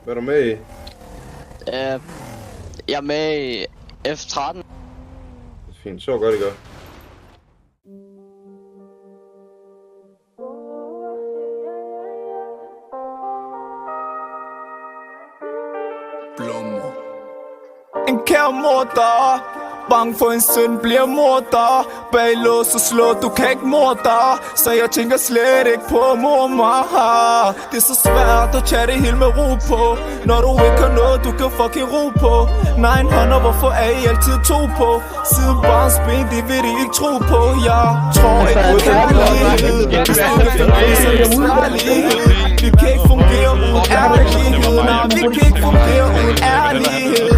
Hvad er du med i? Jeg er med i F13. Fint, så godt, det gør. Blommer. En kær morder, bange for en søn bliver morder. Bag lås og slå, du kan ikke morder. Så jeg tænker slet ikke på mormor. Det er så svært at tage det hele med ro på, når du ikke har noget, du kan fucking ro på. Nej, en hånd, og hvorfor er I altid to på? Siden barns ben, det vil de ikke tro på. Jeg tror ikke på kærlighed. Hvis du kan finde det, så er det særlighed. Vi kan ikke fungere uden ærlighed. Nej, vi kan ikke fungere uden ærlighed.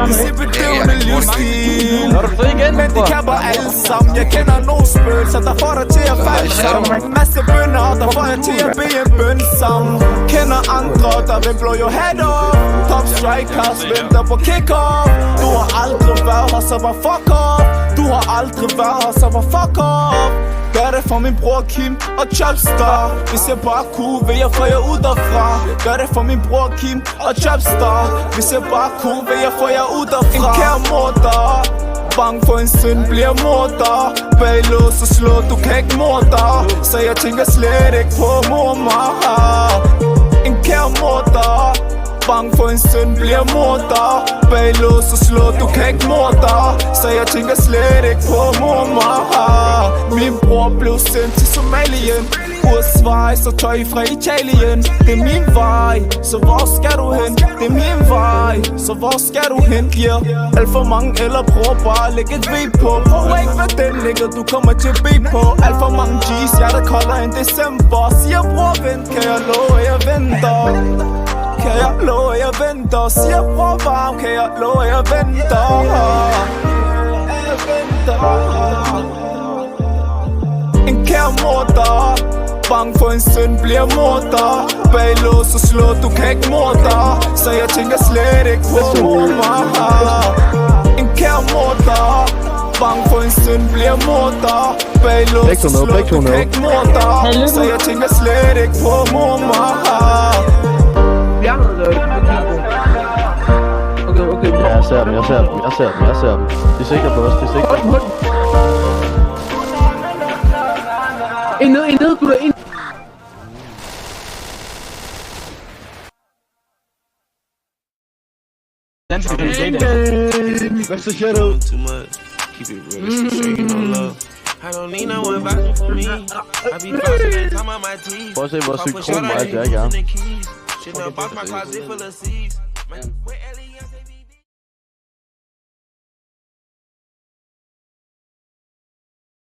Vi ser bedøvende livsstil, men de kan bare alle sammen. Jeg kender nogle spøgelser, der får dig til at falde sammen. Masse bønner, der får jeg til at bede en bøn sammen. Kender andre, der vil blow your head off. Top strikers venter på kick-off. Du har aldrig været her, så bare fuck off. Du har aldrig været her, så bare fuck off. Gør det for min bror Kim og Chopstar. Hvis jeg bare kunne, vil jeg få jer ud derfra. Gør det for min bror Kim og Chopstar. Hvis jeg bare kunne, vil jeg få jer ud derfra. En kær morder, bange for en søn bliver morder. Bag lås og slå, du kan ikke morder. Så jeg tænker slet ikke på mormor. En kær morder, bange for en søn bliver morder. Bag lås og slå, du kan ikke morder. Så jeg tænker slet ikke på mormor. Min bror blev sendt til Somalien. Schweiz og tøj fra Italien. Det er min vej, så hvor skal du hen? Det er min vej, så hvor skal du hen? Yeah. Alt for mange eller prøver bare at lægge et V på. Prøv ikke hvad den ligger, du kommer til at bede på. Alt for mange G's, jeg der kolder en december. Siger bror vent, kan jeg love at jeg venter? Kan jeg love at jeg venter? Siger bror varm, kan jeg love at jeg venter? Jeg venter. En kær morder, bange for en søn bliver morder. Bag lås og slå, du kan ikke morder. Så jeg tænker slet ikke på mormor. En kær morder, bange for en søn bliver morder. Bag lås og slå, du kan ikke morder. Så jeg tænker slet ikke på mormor. Okay. Ja, jeg ser dem. De sigter på os, En ned, gutter, ind! What's the shit out? Too much. Keep it real. Shaking on love. I don't need no one vouching for me. I be vouching and time on my teeth. Prøv at se, hvor psykron meget jeg er. Shit, now box my closet full of seeds.